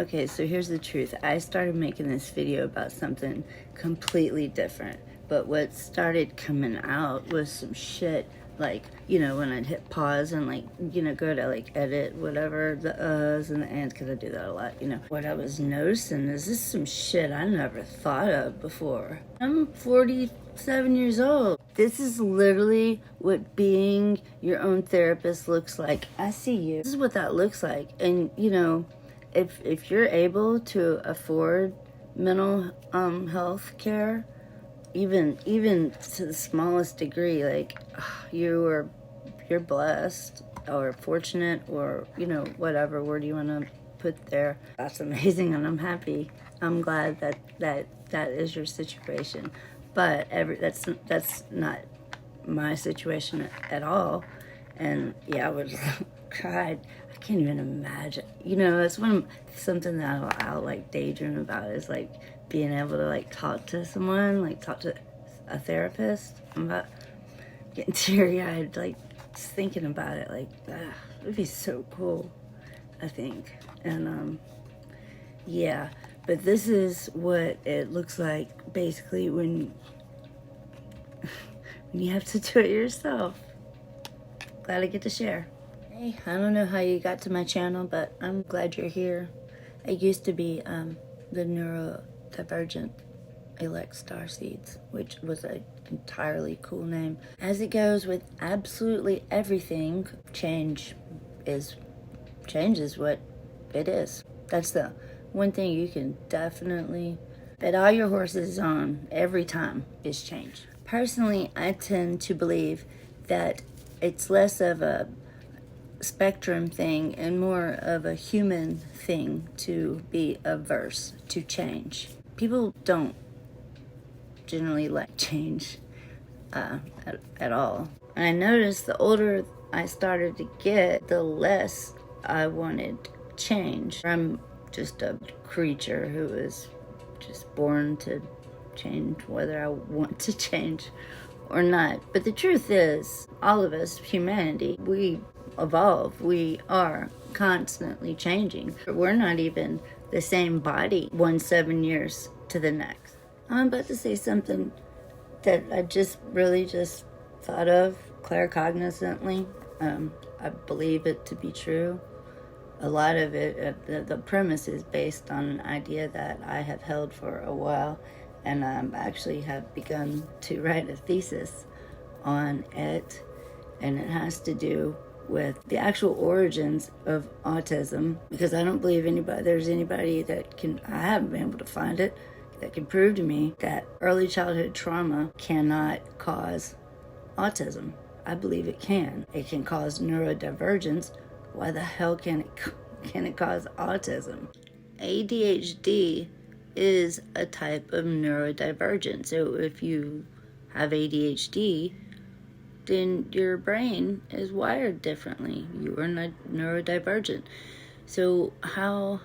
Okay, so here's the truth. I started making this video about something completely different, but what started coming out was some shit, like, you know, when I'd hit pause and, like, you know, go to, like, edit whatever, the uhs and the ands, because I do that a lot, you know. What I was noticing is this is some shit I never thought of before. I'm 47 years old. This is literally what being your own therapist looks like. I see you. This is what that looks like. And, you know, if you're able to afford mental health care, even to the smallest degree, like, you're blessed or fortunate, or, you know, whatever word you want to put there. That's amazing, and I'm happy. I'm glad that is your situation. But that's not my situation at all. And yeah, I would cried. I can't even imagine. You know, it's something that I'll like daydream about, is like being able to like talk to someone, like talk to a therapist. I'm about getting teary-eyed, like just thinking about it. Like, it'd be so cool, I think. And yeah, but this is what it looks like basically when you have to do it yourself. Glad I get to share. Hey, I don't know how you got to my channel, but I'm glad you're here. I used to be the neurodivergent elect starseeds, which was an entirely cool name. As it goes with absolutely everything, change is what it is. That's the one thing you can definitely bet all your horses on every time is change. Personally, I tend to believe that it's less of a spectrum thing and more of a human thing to be averse to change. People don't generally like change at all. And I noticed the older I started to get, the less I wanted change. I'm just a creature who is just born to change whether I want to change or not. But the truth is, all of us, humanity, we evolve. We are constantly changing. We're not even the same body 7 years to the next. I'm about to say something that I just thought of claircognizantly. I believe it to be true. A lot of it, the premise is based on an idea that I have held for a while, and actually have begun to write a thesis on it, and it has to do with the actual origins of autism, because I don't believe there's anybody that can, I haven't been able to find it, that can prove to me that early childhood trauma cannot cause autism. I believe it can. It can cause neurodivergence. Why the hell can it cause autism? ADHD is a type of neurodivergence. So if you have ADHD, then your brain is wired differently. You are not neurodivergent. So how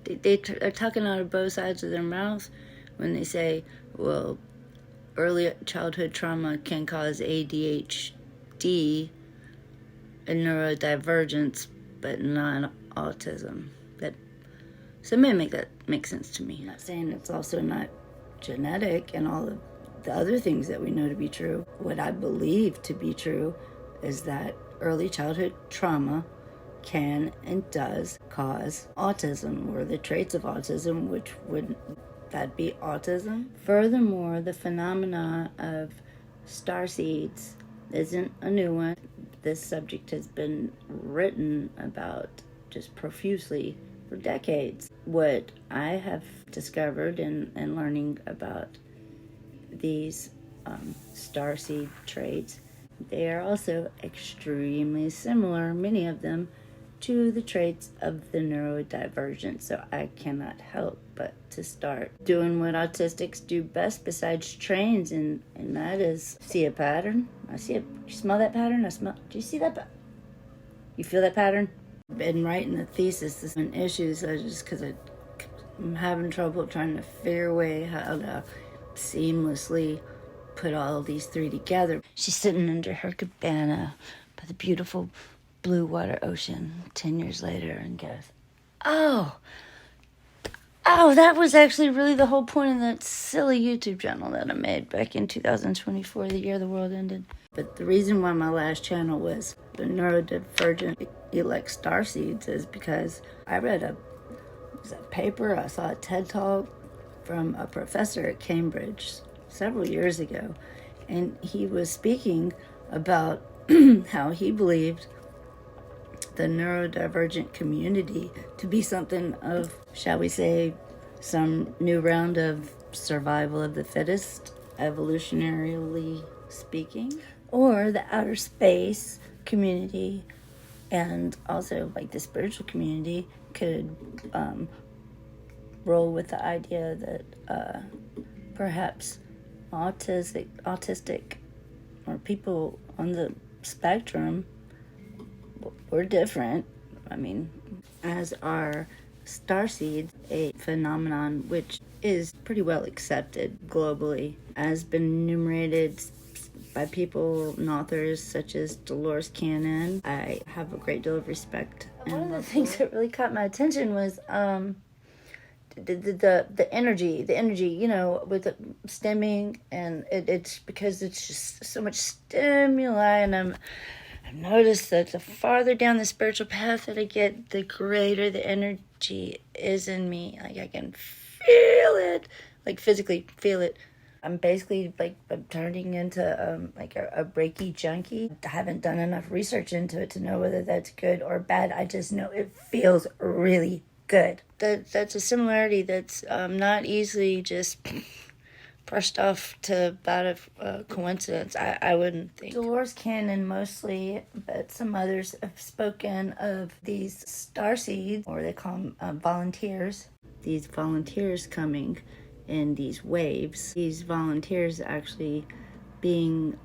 they are talking out of both sides of their mouths when they say, well, early childhood trauma can cause ADHD and neurodivergence, but not autism. Somebody make that make sense to me. I'm not saying it's also not genetic and all of the other things that we know to be true. What I believe to be true is that early childhood trauma can and does cause autism, or the traits of autism, which would that be autism. Furthermore, the phenomena of starseeds isn't a new one. This subject has been written about just profusely for decades. What I have discovered in learning about these starseed traits, they are also extremely similar, many of them, to the traits of the neurodivergent. So I cannot help but to start doing what autistics do best besides trains, and that is see a pattern. I see it. You smell that pattern? Do you see that? You feel that pattern? I've been writing the thesis. This is an issue, so just because I'm having trouble trying to figure a way how to seamlessly put all of these three together. She's sitting under her cabana by the beautiful blue water ocean 10 years later and goes, Oh, oh, that was actually really the whole point of that silly YouTube channel that I made back in 2024, the year the world ended. But the reason why my last channel was the neurodivergent elect starseeds is because I read a paper, I saw a TED Talk from a professor at Cambridge several years ago, and he was speaking about how he believed the neurodivergent community to be something of, shall we say, some new round of survival of the fittest, evolutionarily speaking, or the outer space community, and also like the spiritual community could roll with the idea that perhaps autistic or people on the spectrum were different. I mean, as are starseeds, a phenomenon which is pretty well accepted globally, has been enumerated by people and authors such as Dolores Cannon. I have a great deal of respect. And one of the things that really caught my attention was the energy, you know, with the stemming, and it's because it's just so much stimuli, and I've noticed that the farther down the spiritual path that I get, the greater the energy is in me. Like I can feel it, like physically feel it. I'm basically like I'm turning into like a Reiki junkie. I haven't done enough research into it to know whether that's good or bad. I just know it feels really good. That's a similarity that's not easily just brushed off to about a coincidence. I wouldn't think. Dolores Cannon mostly, but some others have spoken of these starseeds, or they call them volunteers. These volunteers coming in these waves. These volunteers actually being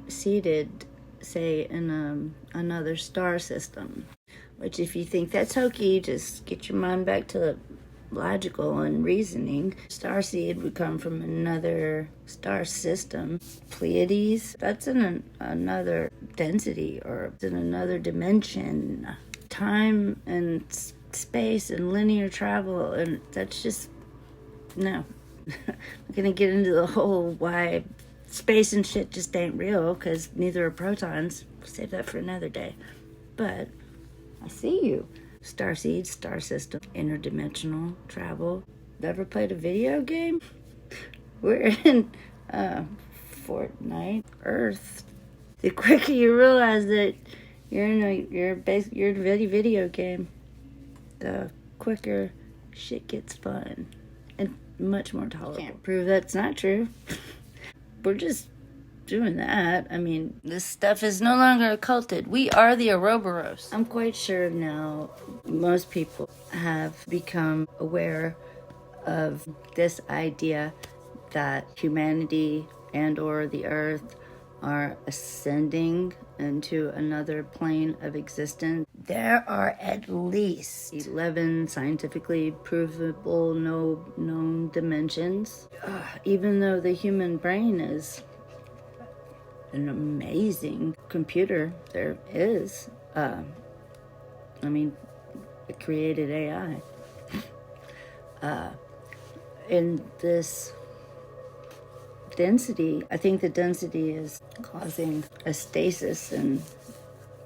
seated, say, in another star system. Which, if you think that's hokey, just get your mind back to logical and reasoning. Starseed would come from another star system. Pleiades, that's in another density, or in another dimension. Time and space and linear travel, and that's just, no. I'm gonna get into the whole why space and shit just ain't real, because neither are protons. We'll save that for another day. But I see you. Starseed, star system, interdimensional travel. Ever played a video game? We're in Fortnite, Earth. The quicker you realize that you're in a video game, the quicker shit gets fun and much more tolerable. Can't prove that's not true. We're just doing that. I mean, this stuff is no longer occulted. We are the Ouroboros. I'm quite sure now most people have become aware of this idea that humanity and or the earth are ascending into another plane of existence. There are at least 11 scientifically provable known dimensions. Even though the human brain is an amazing computer, there is it created AI in this density. I think the density is causing a stasis in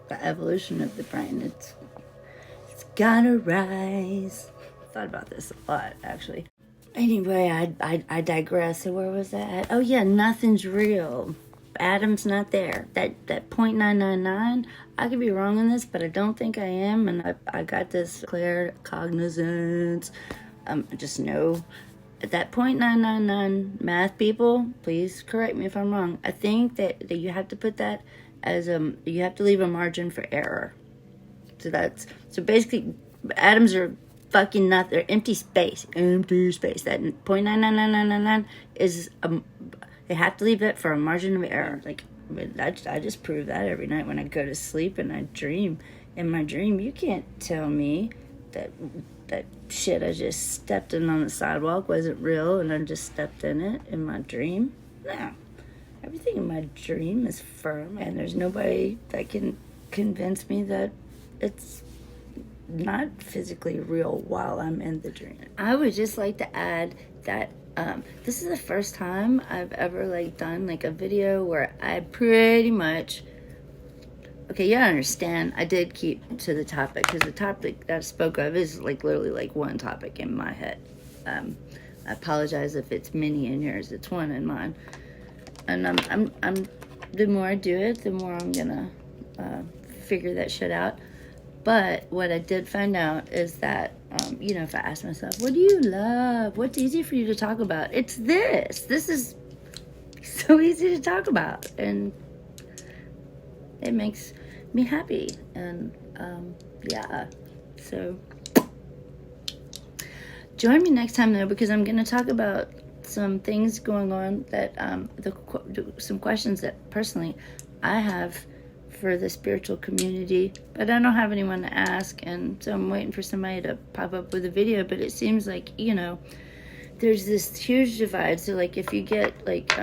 the evolution of the brain. It's gotta rise. I thought about this a lot, actually. Anyway, I digress. So where was that? Oh yeah, nothing's real. Atom's not there. That 0.999, I could be wrong on this, but I don't think I am, and I got this clear cognizance. Just know that 0.999 math people, please correct me if I'm wrong. I think that you have to put that as you have to leave a margin for error. So basically atoms are fucking nothing. They're empty space. Empty space. That 0.99999 is they have to leave that for a margin of error. Like, I just prove that every night when I go to sleep and I dream. In my dream, you can't tell me that shit I just stepped in on the sidewalk wasn't real and I just stepped in it in my dream. No. Everything in my dream is firm, and there's nobody that can convince me that it's not physically real while I'm in the dream. I would just like to add that this is the first time I've ever like done like a video where I pretty much, okay, you understand, I did keep to the topic, because the topic that I spoke of is like literally like one topic in my head. I apologize if it's many in yours. It's one in mine. And I'm the more I do it, the more I'm gonna figure that shit out. But what I did find out is that, you know, if I ask myself, what do you love? What's easy for you to talk about? It's this. This is so easy to talk about. And it makes me happy. And, yeah. So, join me next time, though, because I'm going to talk about some things going on that, some questions that, personally, I have for the spiritual community, but I don't have anyone to ask, and so I'm waiting for somebody to pop up with a video. But it seems like, you know, there's this huge divide. So like if you get like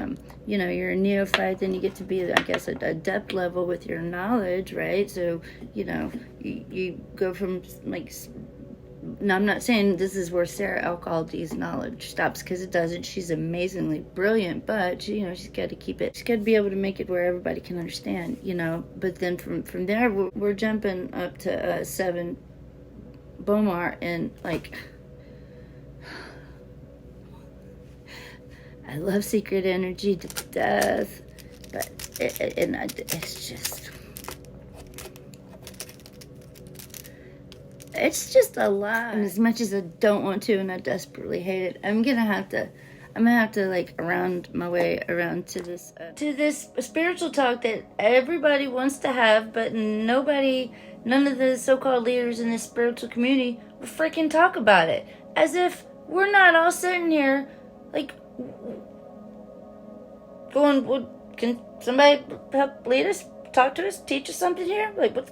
you know, you're a neophyte, then you get to be, I guess, a depth level with your knowledge, right? So, you know, you go from like, now I'm not saying this is where Sarah Alcaldi's knowledge stops, because it doesn't. She's amazingly brilliant, but you know, she's got to keep it, she's got to be able to make it where everybody can understand, you know. But then from there, we're jumping up to 7 Bomar, and like, I love secret energy to death, but it's just a lot. And as much as I don't want to, and I desperately hate it, I'm gonna have to like round my way around to this spiritual talk that everybody wants to have, but none of the so-called leaders in this spiritual community will freaking talk about it, as if we're not all sitting here like going, well, can somebody help lead us, talk to us, teach us something here? Like, what?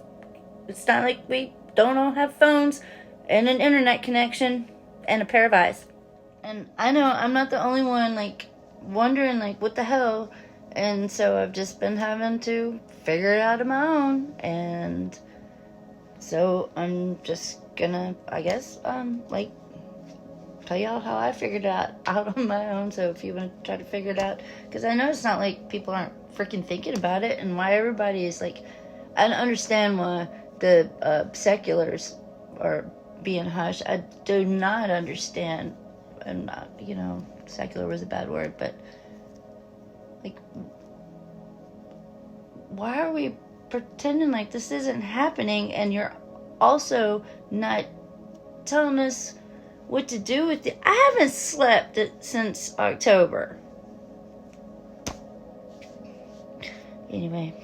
It's not like we don't all have phones and an internet connection and a pair of eyes. And I know I'm not the only one like wondering like what the hell, and so I've just been having to figure it out on my own. And so I'm just gonna, I guess, like tell y'all how I figured it out on my own. So if you want to try to figure it out, because I know it's not like people aren't freaking thinking about it, and why everybody is like, I don't understand why the seculars are being hushed. I do not understand, and you know, secular was a bad word, but like, why are we pretending like this isn't happening? And you're also not telling us what to do with it. I haven't slept since October. Anyway,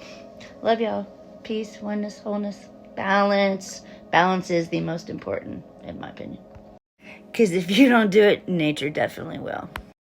love y'all. Peace, oneness, wholeness, balance. Balance is the most important, in my opinion. Because if you don't do it, nature definitely will.